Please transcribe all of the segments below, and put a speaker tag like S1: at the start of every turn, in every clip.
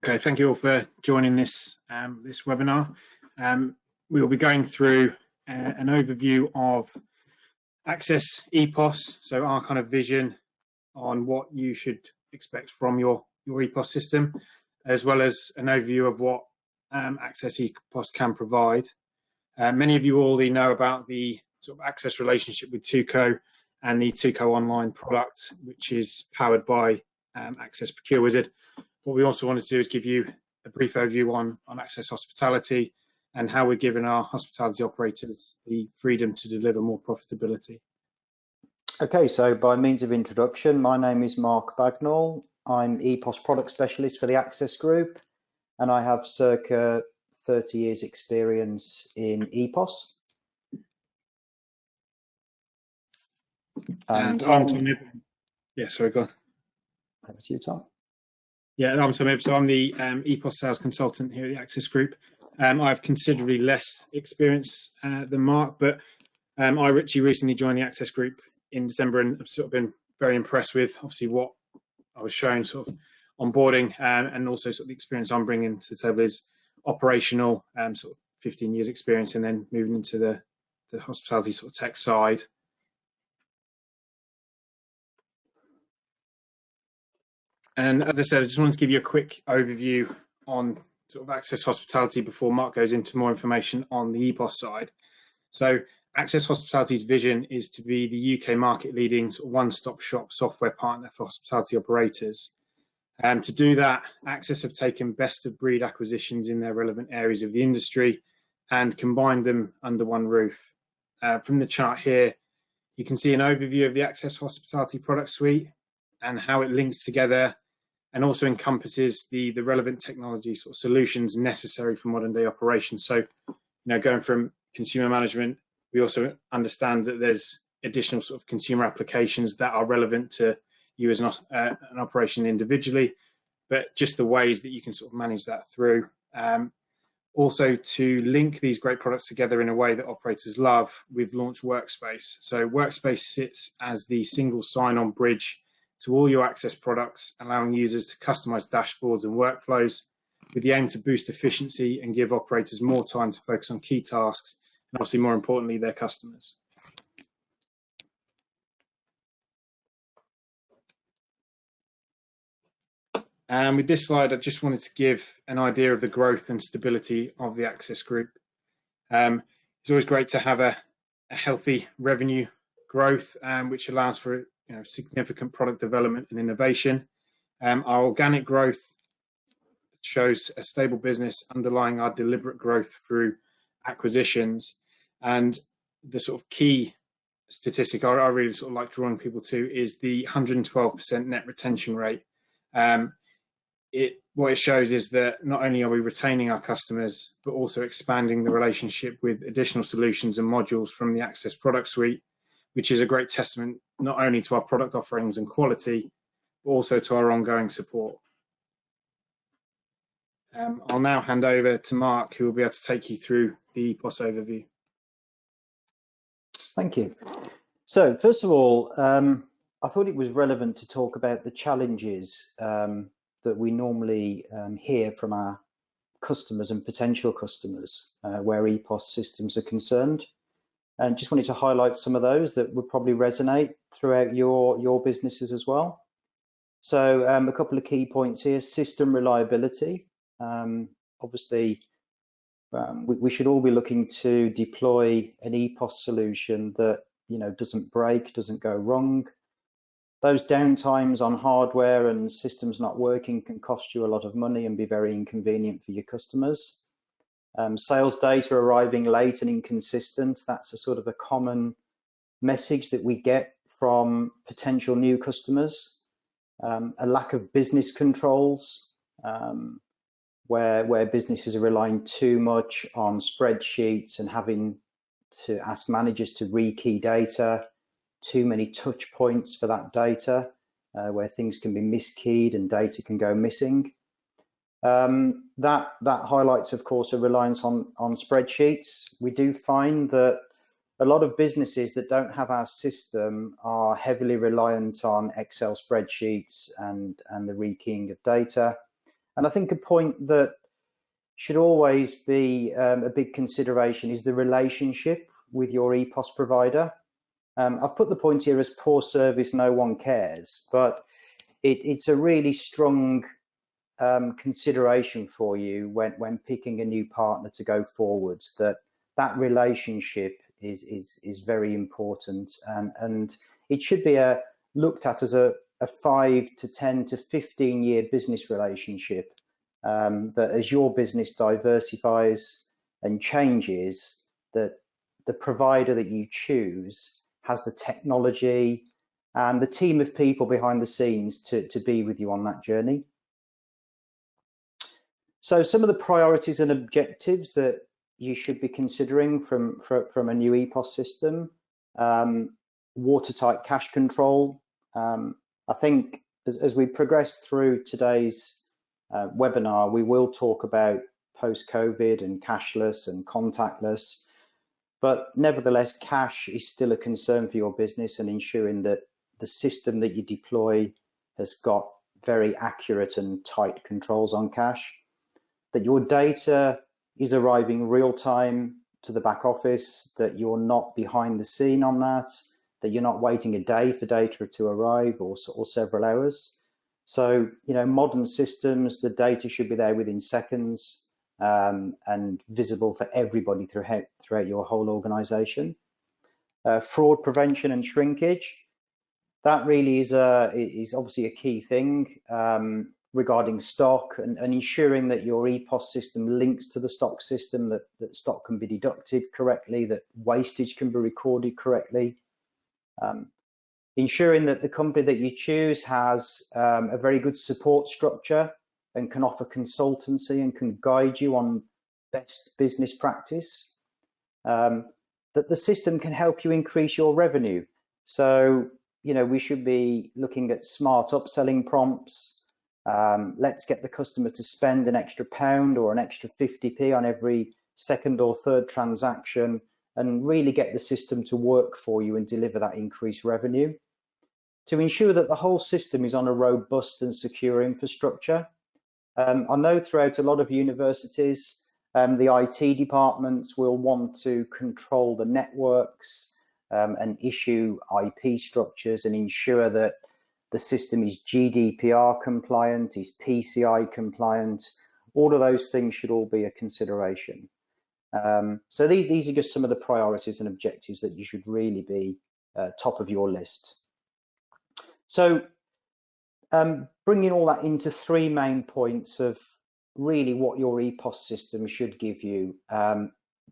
S1: Okay, thank you all for joining this webinar. We will be going through an overview of Access EPoS, so our kind of vision on what you should expect from your EPoS system, as well as an overview of what Access EPoS can provide. Many of you already know about the sort of Access relationship with Tuco and the Tuco online product, which is powered by Access Procure Wizard. What we also wanted to do is give you a brief overview on Access Hospitality and how we're giving our hospitality operators the freedom to deliver more profitability.
S2: Okay, so by means of introduction, my name is Mark Bagnall. I'm EPoS product specialist for the Access Group, and I have circa 30 years experience in EPoS.
S1: And I'm Tom. Yeah, sorry, go on.
S2: Over to you, Tom.
S1: Yeah, I'm Tom. So I'm the EPoS sales consultant here at the Access Group. I have considerably less experience than Mark, but I recently joined the Access Group in December, and I've sort of been very impressed with obviously what I was showing sort of onboarding, and also sort of the experience I'm bringing to the table is operational, sort of 15 years experience, and then moving into the hospitality sort of tech side. And as I said, I just wanted to give you a quick overview on sort of Access Hospitality before Mark goes into more information on the EPoS side. So Access Hospitality's vision is to be the UK market leading sort of one-stop shop software partner for hospitality operators. And to do that, Access have taken best of breed acquisitions in their relevant areas of the industry and combined them under one roof. From the chart here, you can see an overview of the Access Hospitality product suite and how it links together and also encompasses the relevant technology sort of solutions necessary for modern day operations. So, going from consumer management, we also understand that there's additional sort of consumer applications that are relevant to you as an operation individually, but just the ways that you can sort of manage that through. Also, to link these great products together in a way that operators love, we've launched Workspace. So Workspace sits as the single sign-on bridge to all your Access products, allowing users to customize dashboards and workflows with the aim to boost efficiency and give operators more time to focus on key tasks and obviously more importantly, their customers. And with this slide, I just wanted to give an idea of the growth and stability of the Access Group. It's always great to have a healthy revenue growth, which allows for significant product development and innovation. Our organic growth shows a stable business underlying our deliberate growth through acquisitions. And the sort of key statistic I really sort of like drawing people to is the 112% net retention rate. What it shows is that not only are we retaining our customers, but also expanding the relationship with additional solutions and modules from the Access product suite, which is a great testament not only to our product offerings and quality, but also to our ongoing support. I'll now hand over to Mark, who will be able to take you through the EPoS overview.
S2: Thank you. So first of all, I thought it was relevant to talk about the challenges that we normally hear from our customers and potential customers where EPoS systems are concerned. And just wanted to highlight some of those that would probably resonate throughout your businesses as well. So a couple of key points here: system reliability. Obviously, we should all be looking to deploy an EPoS solution that doesn't break, doesn't go wrong. Those downtimes on hardware and systems not working can cost you a lot of money and be very inconvenient for your customers. Sales data arriving late and inconsistent, that's a sort of a common message that we get from potential new customers. A lack of business controls, where businesses are relying too much on spreadsheets and having to ask managers to rekey data, too many touch points for that data, where things can be miskeyed and data can go missing. That highlights, of course, a reliance on spreadsheets. We do find that a lot of businesses that don't have our system are heavily reliant on Excel spreadsheets and the rekeying of data. And I think a point that should always be a big consideration is the relationship with your EPoS provider. I've put the point here as poor service, no one cares, but it's a really strong consideration for you when picking a new partner to go forwards, that relationship is very important, and it should be looked at as a 5 to 10 to 15 year business relationship, that as your business diversifies and changes, that the provider that you choose has the technology and the team of people behind the scenes to be with you on that journey. So some of the priorities and objectives that you should be considering from a new EPoS system: watertight cash control. I think as we progress through today's webinar, we will talk about post-COVID and cashless and contactless, but nevertheless, cash is still a concern for your business, and ensuring that the system that you deploy has got very accurate and tight controls on cash, that your data is arriving real time to the back office, that you're not behind the scene on that you're not waiting a day for data to arrive or several hours. So, modern systems, the data should be there within seconds, and visible for everybody throughout your whole organization. Fraud prevention and shrinkage, that really is obviously a key thing regarding stock, and ensuring that your EPoS system links to the stock system, that stock can be deducted correctly, that wastage can be recorded correctly. Ensuring that the company that you choose has a very good support structure and can offer consultancy and can guide you on best business practice. That the system can help you increase your revenue. So, we should be looking at smart upselling prompts. Let's get the customer to spend an extra £1 or an extra 50p on every second or third transaction, and really get the system to work for you and deliver that increased revenue. To ensure that the whole system is on a robust and secure infrastructure. I know throughout a lot of universities, the IT departments will want to control the networks and issue IP structures and ensure that the system is GDPR compliant, is PCI compliant. All of those things should all be a consideration. So these are just some of the priorities and objectives that you should really be top of your list. So bringing all that into 3 main points of really what your EPoS system should give you: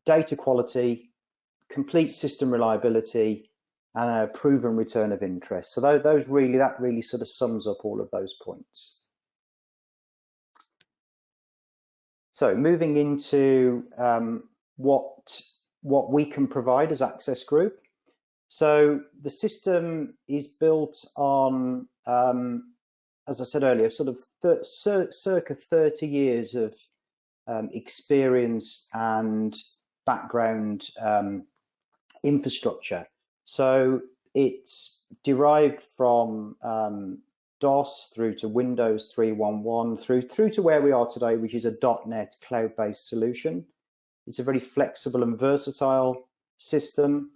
S2: data quality, complete system reliability, and a proven return of interest. So that really sort of sums up all of those points. So moving into what we can provide as Access Group. So the system is built on, as I said earlier, sort of circa 30 years of experience and background infrastructure. So it's derived from DOS through to Windows 3.1.1 through to where we are today, which is a .NET cloud-based solution. It's a very flexible and versatile system.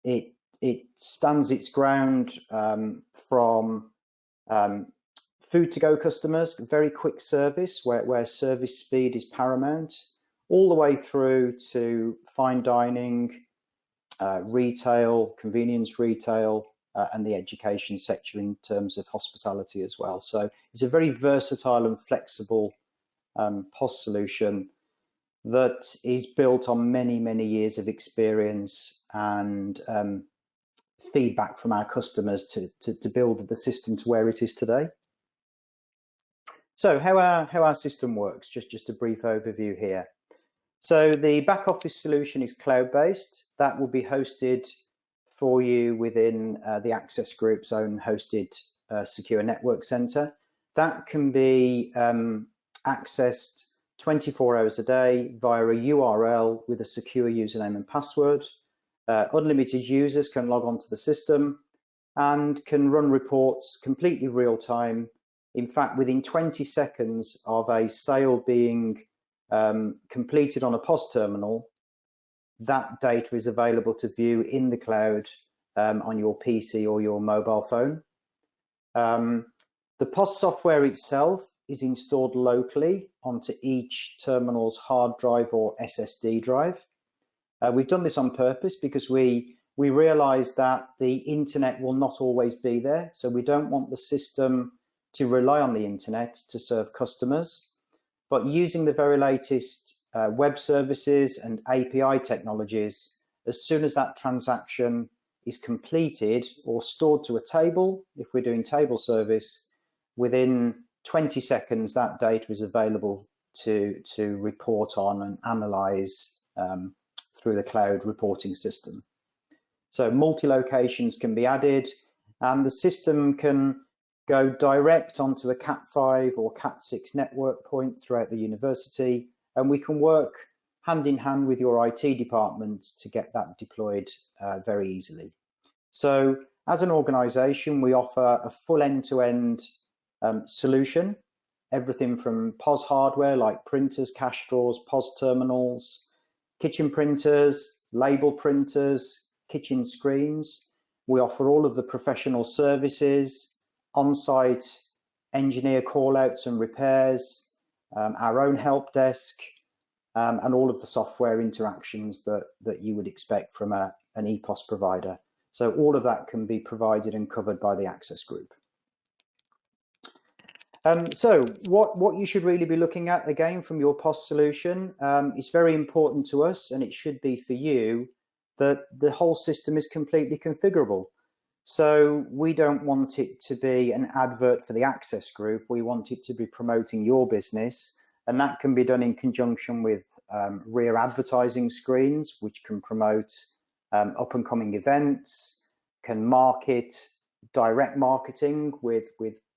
S2: It stands its ground from food to go customers, very quick service where service speed is paramount, all the way through to fine dining, retail, convenience retail, and the education sector in terms of hospitality as well. So it's a very versatile and flexible POS solution that is built on many years of experience and feedback from our customers to build the system to where it is today. So how our system works, just a brief overview here. So the back office solution is cloud-based. That will be hosted for you within the Access Group's own hosted secure network center. That can be accessed 24 hours a day via a URL with a secure username and password. Unlimited users can log on to the system and can run reports completely real time In fact, within 20 seconds of a sale being completed on a POS terminal, that data is available to view in the cloud on your PC or your mobile phone. The POS software itself is installed locally onto each terminal's hard drive or SSD drive. We've done this on purpose because we realize that the internet will not always be there. So we don't want the system to rely on the internet to serve customers, but using the very latest web services and API technologies, as soon as that transaction is completed or stored to a table, if we're doing table service, within 20 seconds, that data is available to report on and analyze through the cloud reporting system. So multi-locations can be added, and the system can go direct onto a Cat5 or Cat6 network point throughout the university, and we can work hand in hand with your IT department to get that deployed very easily. So as an organization, we offer a full end-to-end solution, everything from POS hardware like printers, cash drawers, POS terminals, kitchen printers, label printers, kitchen screens. We offer all of the professional services, on-site engineer call-outs and repairs, our own help desk, and all of the software interactions that you would expect from an EPoS provider. So all of that can be provided and covered by the Access Group. So what you should really be looking at, again, from your POS solution, it's very important to us, and it should be for you, that the whole system is completely configurable. So we don't want it to be an advert for the Access Group. We want it to be promoting your business, and that can be done in conjunction with rear advertising screens, which can promote up and coming events, can market direct marketing with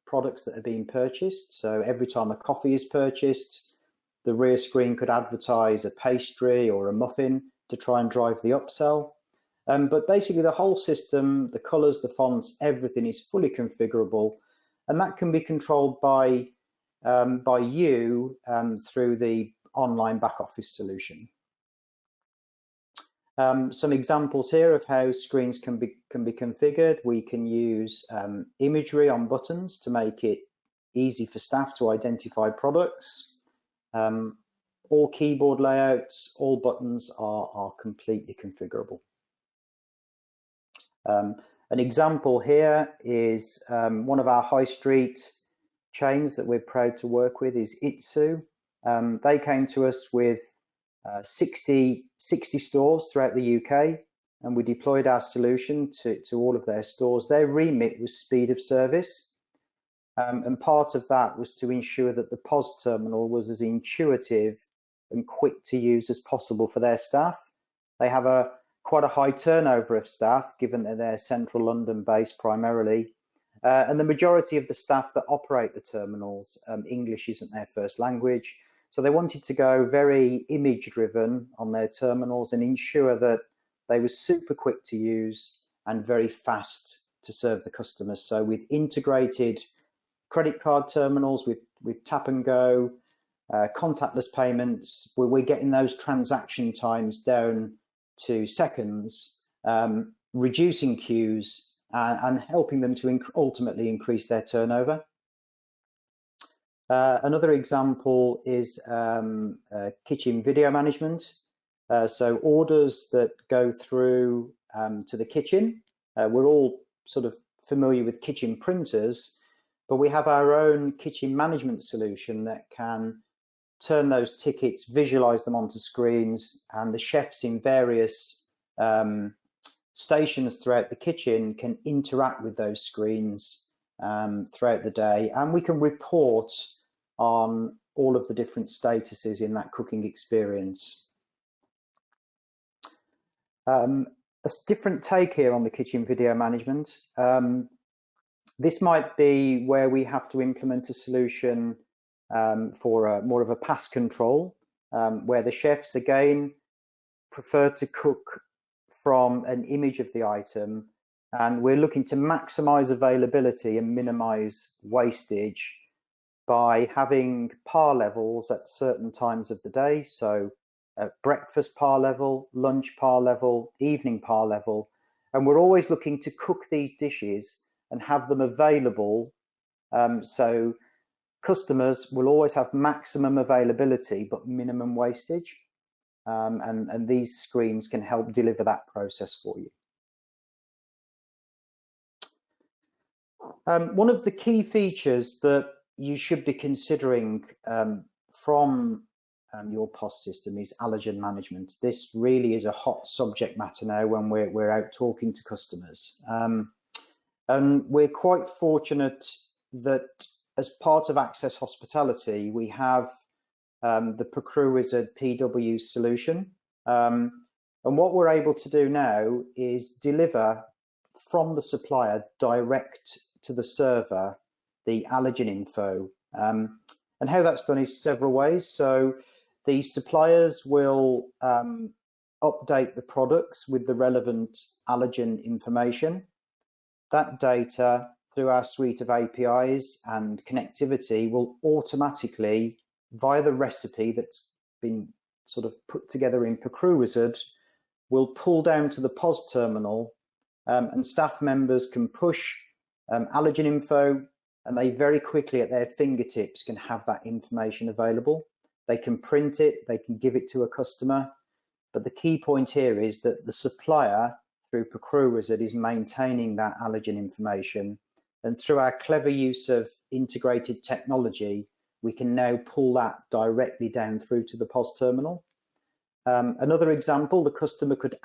S2: products that are being purchased. So every time a coffee is purchased, the rear screen could advertise a pastry or a muffin to try and drive the upsell. But basically the whole system, the colors, the fonts, everything is fully configurable, and that can be controlled by you through the online back office solution. Some examples here of how screens can be configured. We can use imagery on buttons to make it easy for staff to identify products. All keyboard layouts, all buttons are completely configurable. An example here is one of our high street chains that we're proud to work with is Itsu. They came to us with 60 stores throughout the UK, and we deployed our solution to all of their stores. Their remit was speed of service, and part of that was to ensure that the POS terminal was as intuitive and quick to use as possible for their staff. They have quite a high turnover of staff, given that they're central London based primarily, and the majority of the staff that operate the terminals, English isn't their first language. So they wanted to go very image driven on their terminals and ensure that they were super quick to use and very fast to serve the customers. So with integrated credit card terminals, with tap and go, contactless payments, we're getting those transaction times down to seconds, reducing queues and helping them to ultimately increase their turnover. Another example is kitchen video management. So orders that go through to the kitchen, we're all sort of familiar with kitchen printers, but we have our own kitchen management solution that can turn those tickets, visualize them onto screens, and the chefs in various stations throughout the kitchen can interact with those screens throughout the day, and we can report on all of the different statuses in that cooking experience. A different take here on the kitchen video management. This might be where we have to implement a solution for more of a pass control, where the chefs again prefer to cook from an image of the item, and we're looking to maximize availability and minimize wastage by having par levels at certain times of the day. So breakfast par level, lunch par level, evening par level. And we're always looking to cook these dishes and have them available. So customers will always have maximum availability, but minimum wastage. And these screens can help deliver that process for you. One of the key features that you should be considering from your POS system is allergen management. This really is a hot subject matter now when we're out talking to customers. And we're quite fortunate that as part of Access Hospitality, we have the ProcureWizard PW solution. And what we're able to do now is deliver from the supplier direct to the server the allergen info. And how that's done is several ways. So the suppliers will update the products with the relevant allergen information. That data through our suite of APIs and connectivity will automatically, via the recipe that's been sort of put together in ProcureWizard, will pull down to the POS terminal, and staff members can push allergen info, and they very quickly at their fingertips can have that information available. They can print it, they can give it to a customer, but the key point here is that the supplier through ProcureWizard is maintaining that allergen information, and through our clever use of integrated technology, we can now pull that directly down through to the POS terminal. Another example, the customer could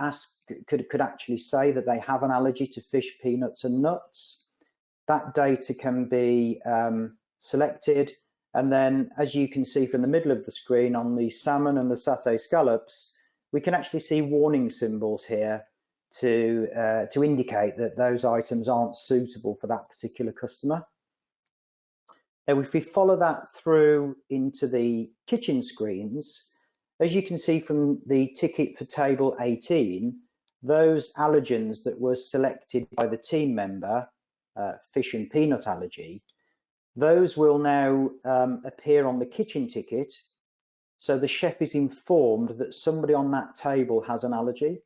S2: actually say that they have an allergy to fish, peanuts, and nuts. That data can be selected, and then, as you can see from the middle of the screen, on the salmon and the satay scallops, we can actually see warning symbols here to indicate that those items aren't suitable for that particular customer. Now, if we follow that through into the kitchen screens, as you can see from the ticket for table 18, those allergens that were selected by the team member, fish and peanut allergy, those will now appear on the kitchen ticket. So the chef is informed that somebody on that table has an allergy.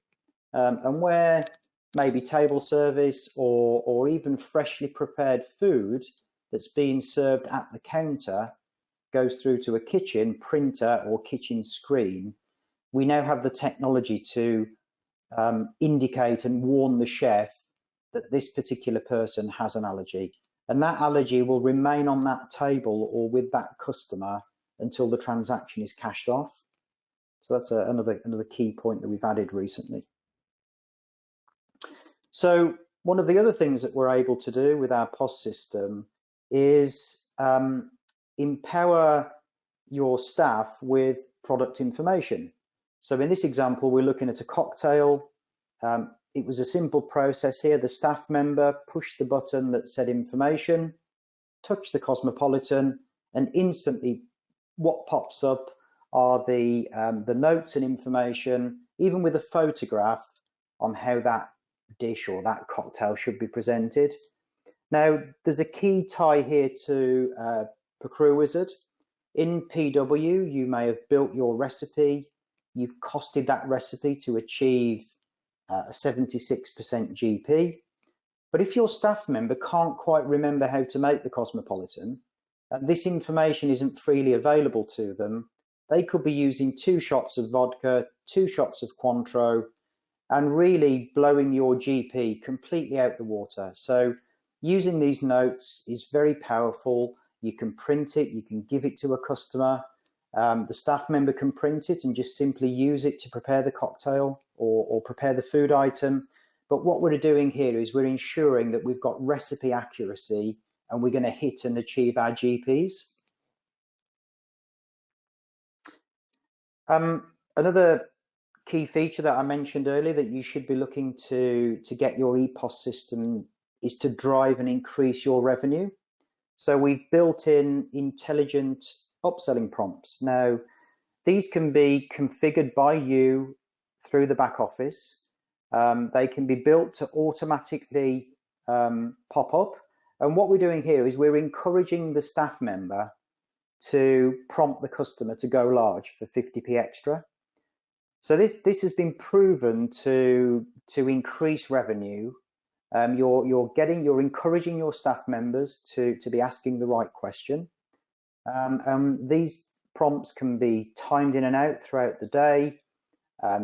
S2: And where maybe table service or even freshly prepared food that's being served at the counter goes through to a kitchen printer or kitchen screen, we now have the technology to indicate and warn the chef that this particular person has an allergy. And that allergy will remain on that table or with that customer until the transaction is cashed off. So that's another key point that we've added recently. So one of the other things that we're able to do with our POS system is empower your staff with product information. So in this example, we're looking at a cocktail. It was a simple process here. The staff member pushed the button that said information, touched the Cosmopolitan, and instantly what pops up are the notes and information, even with a photograph on how that dish or that cocktail should be presented. Now, there's a key tie here to ProcureWizard. In PW, you may have built your recipe. You've costed that recipe to achieve a 76% GP. But if your staff member can't quite remember how to make the Cosmopolitan, and this information isn't freely available to them, they could be using 2 shots of vodka, 2 shots of Cointreau, and really blowing your GP completely out the water. So using these notes is very powerful. You can print it, you can give it to a customer. The staff member can print it and just simply use it to prepare the cocktail or prepare the food item. But what we're doing here is we're ensuring that we've got recipe accuracy and we're going to hit and achieve our GPs. Another key feature that I mentioned earlier that you should be looking to get your EPoS system is to drive and increase your revenue. So we've built in intelligent upselling prompts. Now, these can be configured by you through the back office. They can be built to automatically pop up. And what we're doing here is we're encouraging the staff member to prompt the customer to go large for 50p extra. So this has been proven to increase revenue. You're encouraging your staff members to be asking the right question. These prompts can be timed in and out throughout the day.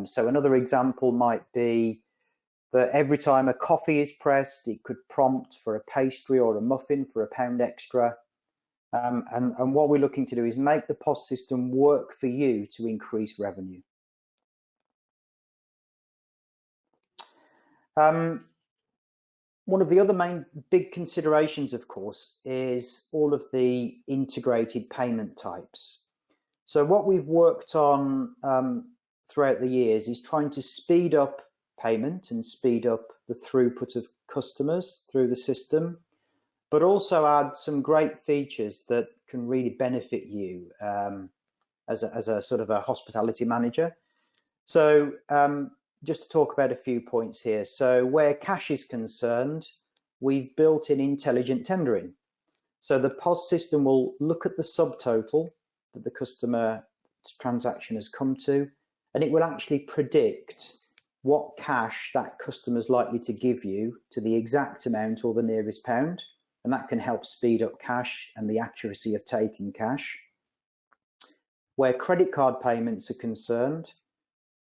S2: So another example might be that every time a coffee is pressed, it could prompt for a pastry or a muffin for £1 extra. And what we're looking to do is make the POS system work for you to increase revenue. One of the other main big considerations, of course, is all of the integrated payment types. So what we've worked on throughout the years is trying to speed up payment and speed up the throughput of customers through the system, but also add some great features that can really benefit you as a sort of a hospitality manager. So just to talk about a few points here. So where cash is concerned, we've built in intelligent tendering. So the POS system will look at the subtotal that the customer transaction has come to, and it will actually predict what cash that customer is likely to give you to the exact amount or the nearest pound, and that can help speed up cash and the accuracy of taking cash. Where credit card payments are concerned,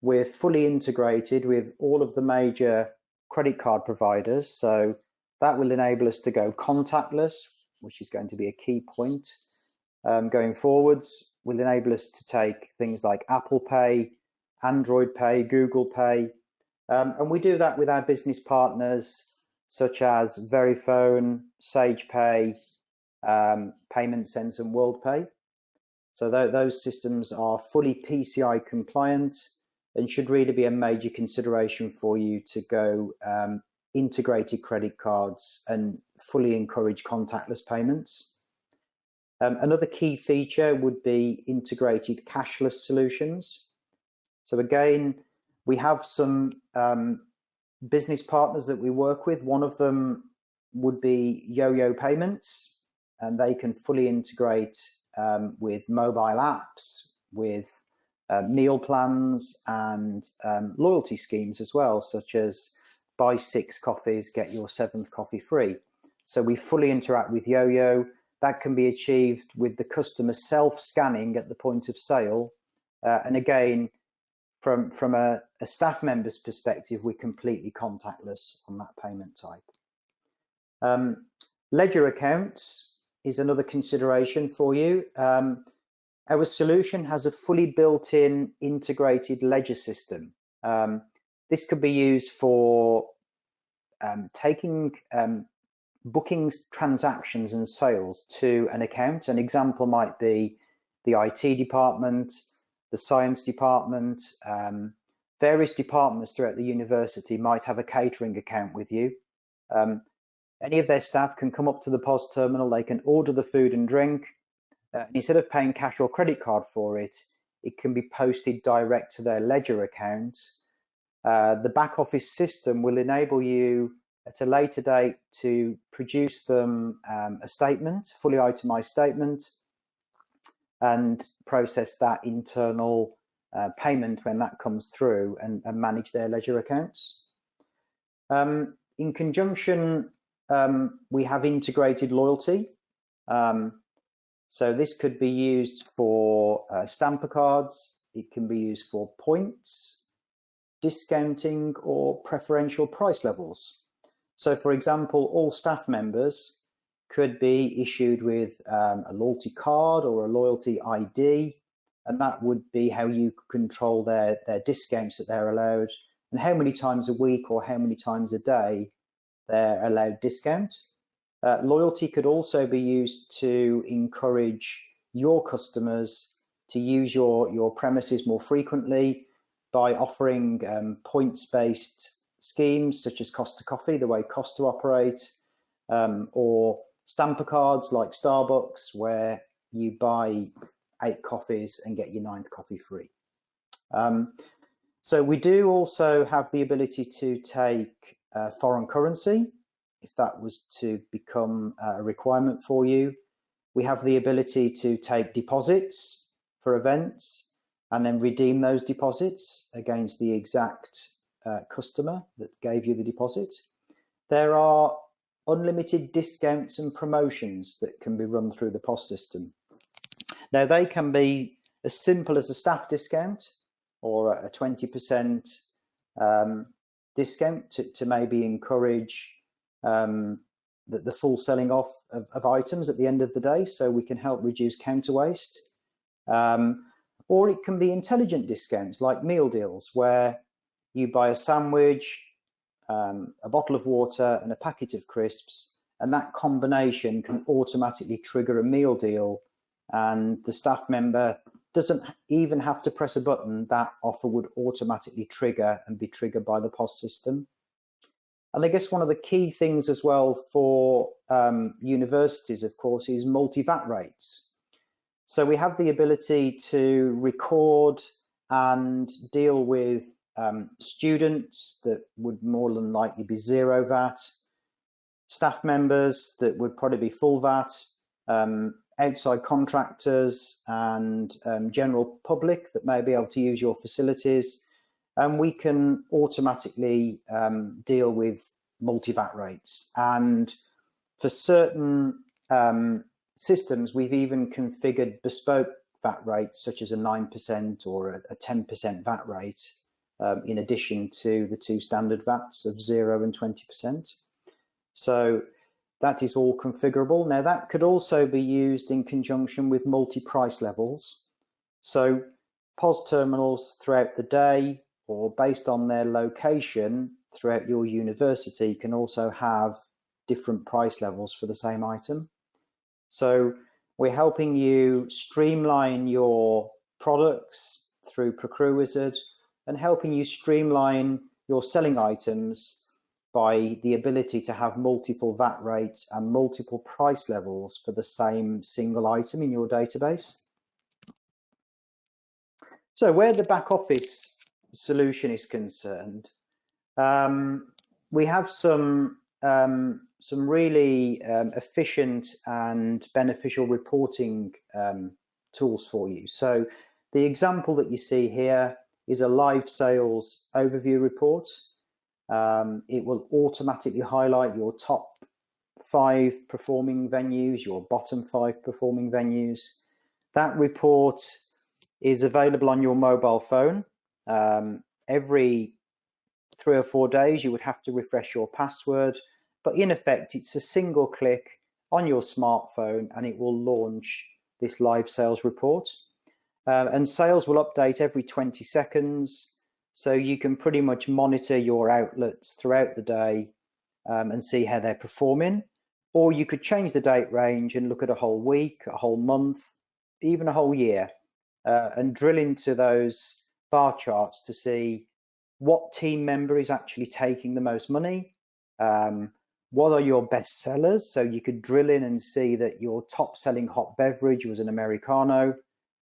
S2: we're fully integrated with all of the major credit card providers, so that will enable us to go contactless, which is going to be a key point going forwards. Will enable us to take things like Apple Pay, Android Pay, Google Pay, and we do that with our business partners such as Verifone, SagePay, Payment Sense and WorldPay. So those systems are fully PCI compliant and should really be a major consideration for you to go integrated credit cards and fully encourage contactless payments. Another key feature would be integrated cashless solutions. So again, we have some business partners that we work with. One of them would be Yo-Yo Payments, and they can fully integrate with mobile apps, with meal plans and loyalty schemes as well, such as buy 6 coffees, get your 7th coffee free. So we fully interact with Yo-Yo. That can be achieved with the customer self-scanning at the point of sale. And again, from a staff member's perspective, we're completely contactless on that payment type. Ledger accounts is another consideration for you. Our solution has a fully built-in integrated ledger system. This could be used for taking bookings, transactions and sales to an account. An example might be the IT department, the science department, various departments throughout the university might have a catering account with you. Any of their staff can come up to the POS terminal, they can order the food and drink. Instead of paying cash or credit card for it, it can be posted direct to their ledger account. The back office system will enable you at a later date to produce them a statement, fully itemized statement, and process that internal payment when that comes through and manage their ledger accounts. In conjunction, we have integrated loyalty. So this could be used for stamper cards, it can be used for points, discounting or preferential price levels. So for example, all staff members could be issued with a loyalty card or a loyalty ID, and that would be how you control their discounts that they're allowed and how many times a week or how many times a day they're allowed discount. Loyalty could also be used to encourage your customers to use your premises more frequently by offering points-based schemes such as Costa Coffee, the way Costa operate, or stamper cards like Starbucks, where you buy 8 coffees and get your 9th coffee free. So we do also have the ability to take foreign currency if that was to become a requirement for you. We have the ability to take deposits for events and then redeem those deposits against the exact customer that gave you the deposit. There are unlimited discounts and promotions that can be run through the POS system. Now, they can be as simple as a staff discount or a 20% discount to maybe encourage the full selling off of items at the end of the day, so we can help reduce counter waste. Or it can be intelligent discounts like meal deals, where you buy a sandwich, a bottle of water and a packet of crisps, and that combination can automatically trigger a meal deal, and the staff member doesn't even have to press a button. That offer would automatically trigger and be triggered by the POS system. And I guess one of the key things as well for universities, of course, is multi-VAT rates. So we have the ability to record and deal with students that would more than likely be zero VAT, staff members that would probably be full VAT, outside contractors and general public that may be able to use your facilities. And we can automatically deal with multi-VAT rates. And for certain systems, we've even configured bespoke VAT rates, such as a 9% or a 10% VAT rate, in addition to the two standard VATs of 0 and 20%. So that is all configurable. Now, that could also be used in conjunction with multi-price levels. So POS terminals throughout the day, or based on their location throughout your university, can also have different price levels for the same item. So we're helping you streamline your products through ProcureWizard and helping you streamline your selling items by the ability to have multiple VAT rates and multiple price levels for the same single item in your database. So where the back office solution is concerned, we have some really efficient and beneficial reporting tools for you. So the example that you see here is a live sales overview report. It will automatically highlight your top 5 performing venues, your bottom 5 performing venues. That report is available on your mobile phone. Every 3 or 4 days, you would have to refresh your password, but in effect, it's a single click on your smartphone and it will launch this live sales report. And sales will update every 20 seconds. So you can pretty much monitor your outlets throughout the day and see how they're performing. Or you could change the date range and look at a whole week, a whole month, even a whole year, and drill into those bar charts to see what team member is actually taking the most money. What are your best sellers? So you could drill in and see that your top selling hot beverage was an Americano,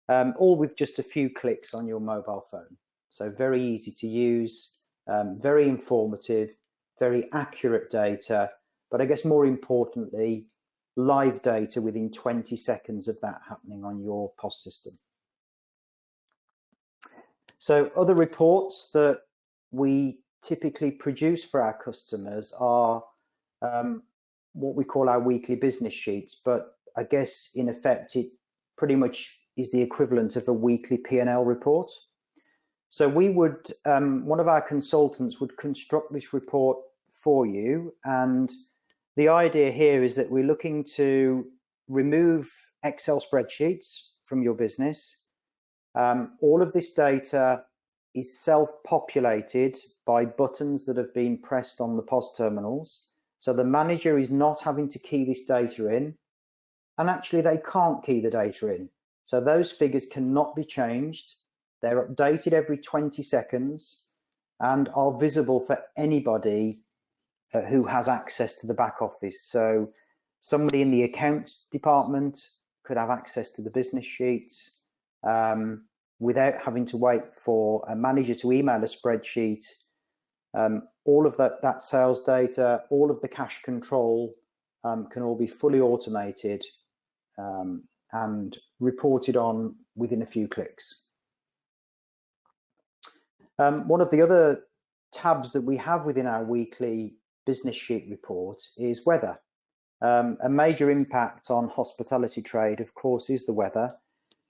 S2: all with just a few clicks on your mobile phone. So very easy to use, very informative, very accurate data, but I guess more importantly, live data within 20 seconds of that happening on your POS system. So other reports that we typically produce for our customers are what we call our weekly business sheets, but I guess in effect it pretty much is the equivalent of a weekly P&L report. So we would, one of our consultants would construct this report for you, and the idea here is that we're looking to remove Excel spreadsheets from your business. All of this data is self-populated by buttons that have been pressed on the POS terminals. So the manager is not having to key this data in, and actually they can't key the data in. So those figures cannot be changed. They're updated every 20 seconds and are visible for anybody who has access to the back office. So somebody in the accounts department could have access to the business sheets without having to wait for a manager to email a spreadsheet. All of that sales data, all of the cash control can all be fully automated and reported on within a few clicks. One of the other tabs that we have within our weekly business sheet report is weather. A major impact on hospitality trade, of course, is the weather.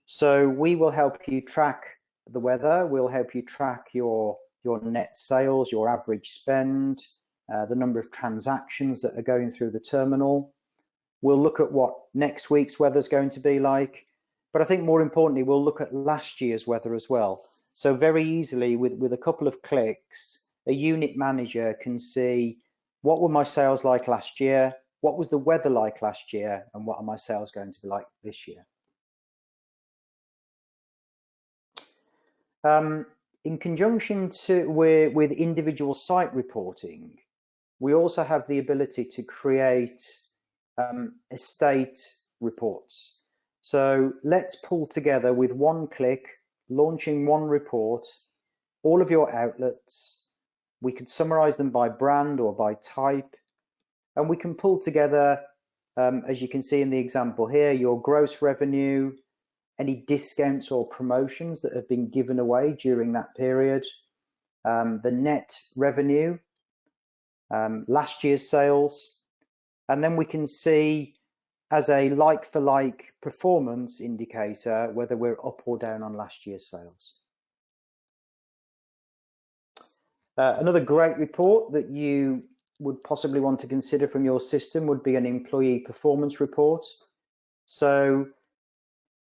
S2: So we will help you track the weather. We'll help you track your net sales, your average spend, the number of transactions that are going through the terminal. We'll look at what next week's weather is going to be like. But I think more importantly, we'll look at last year's weather as well. So very easily, with a couple of clicks, a unit manager can see what were my sales like last year, what was the weather like last year, and what are my sales going to be like this year. In conjunction with individual site reporting, we also have the ability to create estate reports. So let's pull together with one click, launching one report, all of your outlets. We could summarize them by brand or by type, and we can pull together, as you can see in the example here, your gross revenue, any discounts or promotions that have been given away during that period, the net revenue, last year's sales, and then we can see as a like-for-like performance indicator whether we're up or down on last year's sales. Another great report that you would possibly want to consider from your system would be an employee performance report. So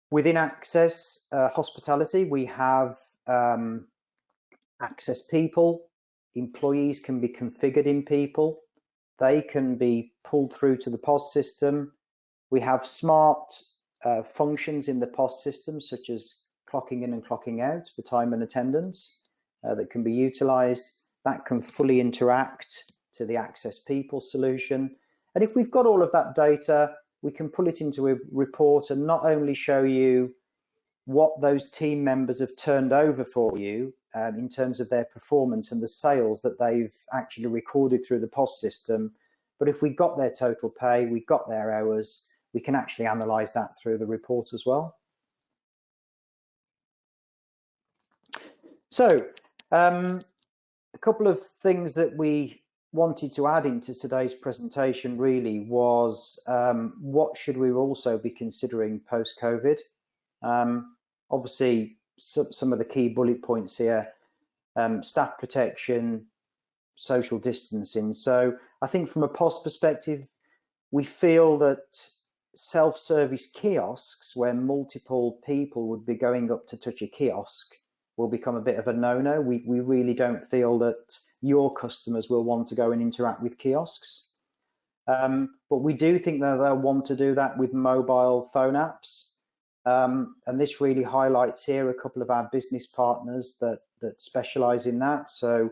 S2: within Access Hospitality, we have Access People. Employees can be configured in People. They can be pulled through to the POS system. We have smart functions in the POS system, such as clocking in and clocking out for time and attendance that can be utilized. That can fully interact to the Access People solution. And if we've got all of that data, we can pull it into a report and not only show you what those team members have turned over for you in terms of their performance and the sales that they've actually recorded through the POS system, but if we got their total pay, we got their hours, we can actually analyze that through the report as well. So a couple of things that we wanted to add into today's presentation really was what should we also be considering post-COVID. Obviously, some of the key bullet points here, staff protection, social distancing. So I think from a POS perspective, we feel that self-service kiosks where multiple people would be going up to touch a kiosk will become a bit of a no-no. We really don't feel that your customers will want to go and interact with kiosks. But we do think that they'll want to do that with mobile phone apps. And this really highlights here a couple of our business partners that specialize in that. So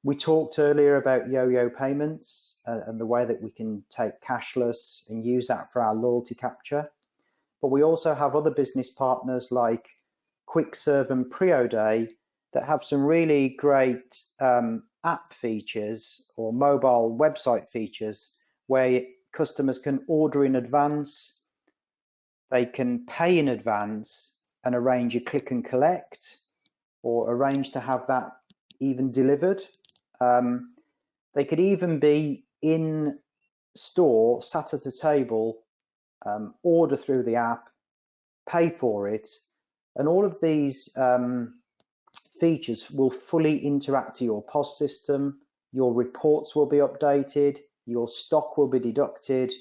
S2: we talked earlier about yo-yo payments and the way that we can take cashless and use that for our loyalty capture. But we also have other business partners like QuickServe and Preoday that have some really great app features or mobile website features where customers can order in advance, they can pay in advance and arrange a click and collect or arrange to have that even delivered. They could even be in store, sat at a table, order through the app, pay for it, and all of these features will fully interact to your POS system. Your reports will be updated, your stock will be deducted,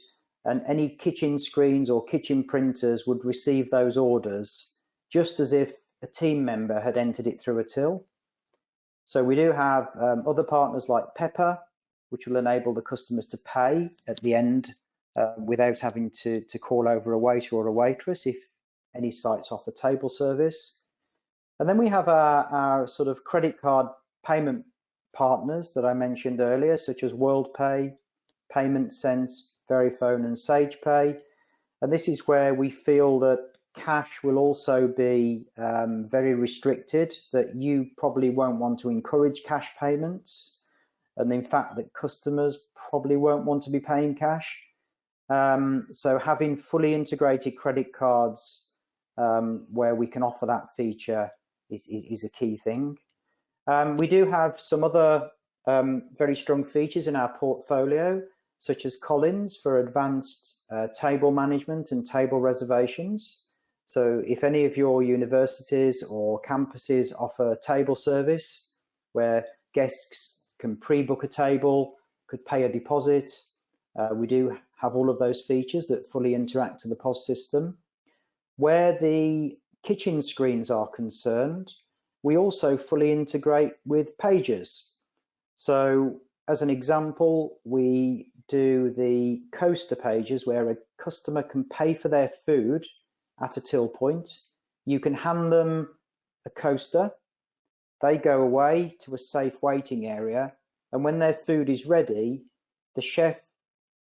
S2: and any kitchen screens or kitchen printers would receive those orders just as if a team member had entered it through a till. So we do have other partners like Pepper, which will enable the customers to pay at the end without having to call over a waiter or a waitress if any sites offer table service. And then we have our sort of credit card payment partners that I mentioned earlier, such as WorldPay, Payment Sense, Verifone and SagePay. And this is where we feel that cash will also be very restricted, that you probably won't want to encourage cash payments. And in fact, that customers probably won't want to be paying cash. So having fully integrated credit cards where we can offer that feature is a key thing. We do have some other very strong features in our portfolio, such as Collins for advanced table management and table reservations. So if any of your universities or campuses offer table service where guests can pre-book a table, could pay a deposit, we do have all of those features that fully interact to the POS system. Where the kitchen screens are concerned, we also fully integrate with pages. So as an example, we do the coaster pages where a customer can pay for their food at a till point. You can hand them a coaster, they go away to a safe waiting area, and when their food is ready, the chef,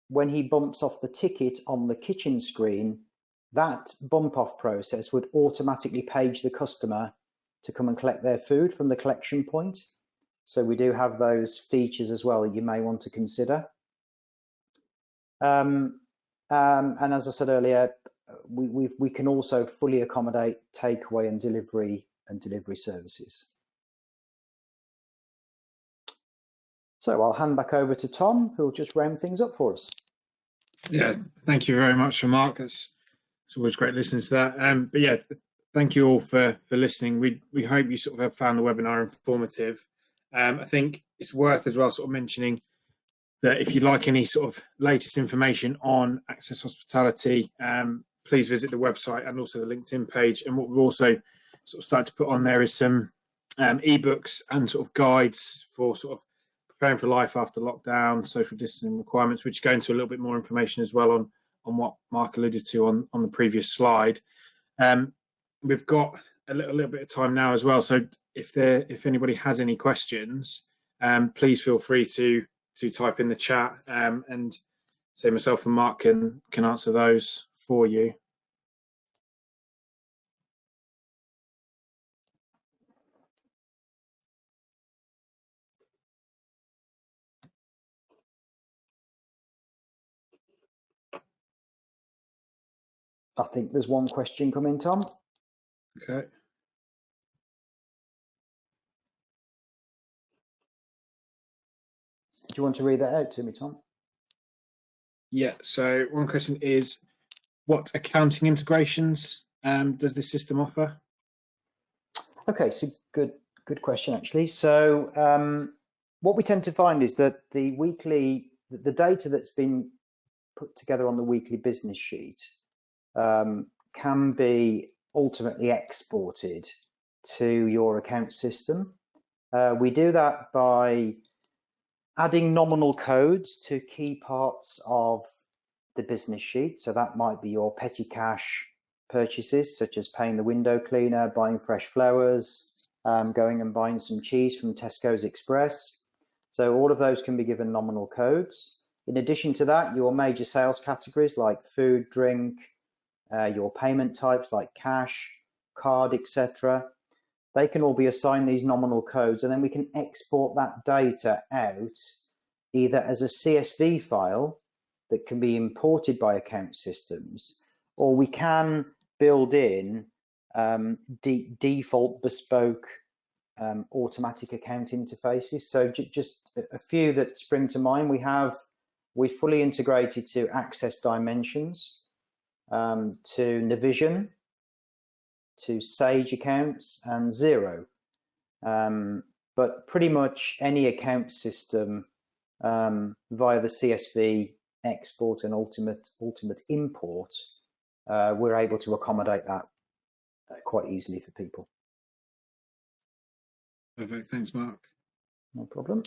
S2: when he bumps off the ticket on the kitchen screen, that bump off process would automatically page the customer to come and collect their food from the collection point. So we do have those features as well that you may want to consider. And as I said earlier, we can also fully accommodate takeaway and delivery services. So I'll hand back over to Tom, who'll just round things up for us.
S1: Yeah, thank you very much, Mark. It's always great listening to that. But yeah, thank you all for listening. We hope you sort of have found the webinar informative. I think it's worth as well sort of mentioning that if you'd like any sort of latest information on Access Hospitality, please visit the website and also the LinkedIn page. And what we've also sort of started to put on there is some ebooks and sort of guides for sort of preparing for life after lockdown, social distancing requirements, which go into a little bit more information as well on what Mark alluded to on the previous slide. We've got a little bit of time now as well, so if anybody has any questions, please feel free to type in the chat, and say myself and Mark can answer those for you.
S2: I think there's one question coming, Tom.
S1: Okay.
S2: Do you want to read that out to me, Tom?
S1: Yeah, so one question is, what accounting integrations does this system offer?
S2: Okay, so good question, actually. So what we tend to find is that the data that's been put together on the weekly business sheet can be ultimately exported to your account system. We do that by adding nominal codes to key parts of the business sheet. So that might be your petty cash purchases, such as paying the window cleaner, buying fresh flowers, going and buying some cheese from Tesco's Express. So all of those can be given nominal codes. In addition to that, your major sales categories like food, drink, your payment types like cash, card, etc. They can all be assigned these nominal codes, and then we can export that data out either as a CSV file that can be imported by account systems, or we can build in default bespoke automatic account interfaces. So just a few that spring to mind. We've fully integrated to Access Dimensions, to Navision, to Sage accounts, and Xero. But pretty much any account system via the CSV export and ultimate import, we're able to accommodate that quite easily for people.
S1: Perfect, thanks, Mark.
S2: No problem.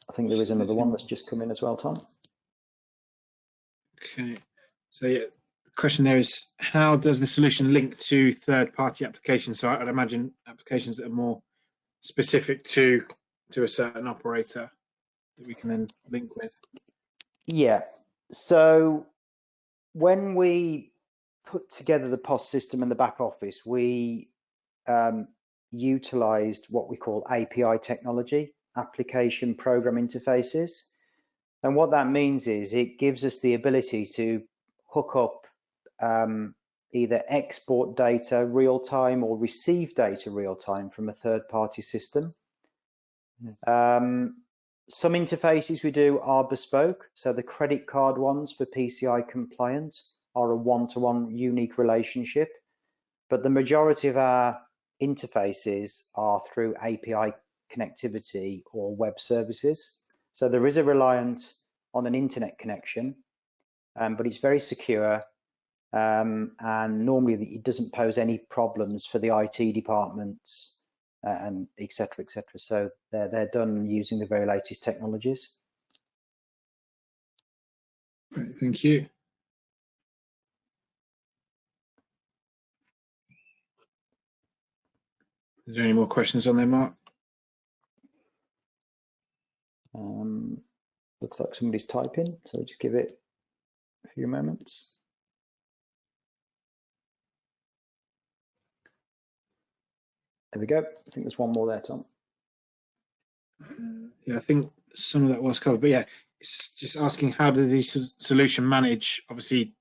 S2: I think there is another one that's just come in as well, Tom.
S1: Okay, so yeah, the question there is, how does the solution link to third-party applications? So I'd imagine applications that are more specific to a certain operator that we can then link with.
S2: Yeah, so when we put together the POS system in the back office, we utilized what we call API technology, application program interfaces. And what that means is it gives us the ability to hook up either export data real time or receive data real time from a third-party system. Some interfaces we do are bespoke. So the credit card ones for PCI compliant are a one-to-one unique relationship. But the majority of our interfaces are through API connectivity or web services. So there is a reliance on an internet connection, but it's very secure, and normally it doesn't pose any problems for the IT departments and et cetera, et cetera. So they're done using the very latest technologies.
S1: Great, thank you. Is there any more questions on there, Mark?
S2: Looks like somebody's typing, so just give it a few moments. There we go. I think there's one more there, Tom.
S1: Yeah, I think some of that was covered, but yeah, it's just asking how does the solution manage, obviously,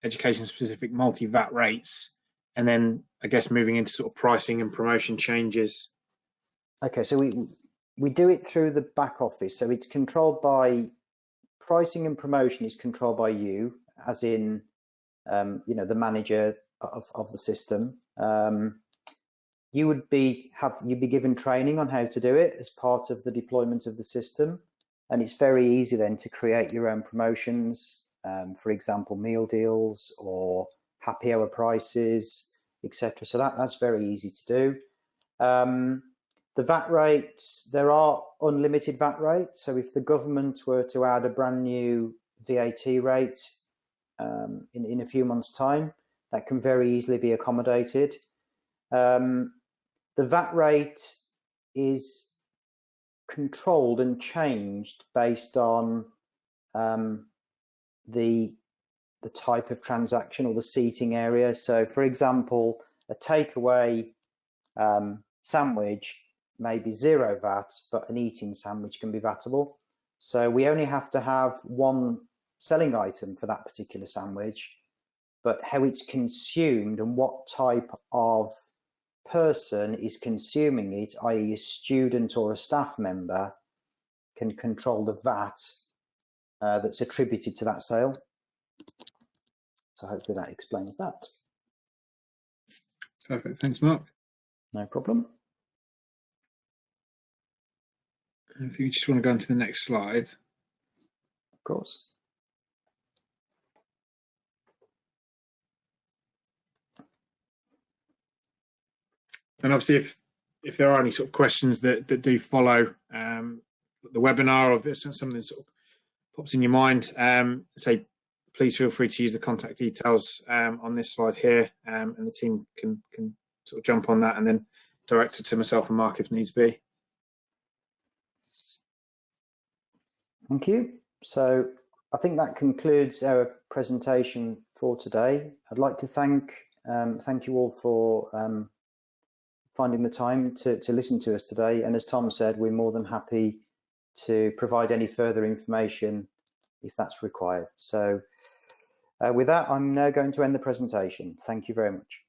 S1: education-specific multi-VAT rates, and then I guess moving into sort of pricing and promotion changes.
S2: Okay, so we do it through the back office, so it's controlled by pricing and promotion is controlled by you, as in you know, the manager of the system. You'd be given training on how to do it as part of the deployment of the system, and it's very easy then to create your own promotions, for example, meal deals or happy hour prices, etc. So that's very easy to do. The VAT rates, there are unlimited VAT rates. So if the government were to add a brand new VAT rate in a few months' time, that can very easily be accommodated. The VAT rate is controlled and changed based on the type of transaction or the seating area. So for example, a takeaway sandwich may be 0 VAT, but an eating sandwich can be VATable. So we only have to have one selling item for that particular sandwich, but how it's consumed and what type of person is consuming it, i.e. a student or a staff member, can control the VAT that's attributed to that sale. So hopefully that explains that.
S1: Perfect, thanks, Mark.
S2: No problem.
S1: I think you just want to go on to the next slide.
S2: Of course.
S1: And obviously, if there are any sort of questions that do follow the webinar, or if there's something that sort of pops in your mind, say, please feel free to use the contact details on this slide here, and the team can sort of jump on that and then direct it to myself and Mark if needs be.
S2: Thank you. So I think that concludes our presentation for today. I'd like to thank you all for finding the time to listen to us today. And as Tom said, we're more than happy to provide any further information if that's required. So with that, I'm now going to end the presentation. Thank you very much.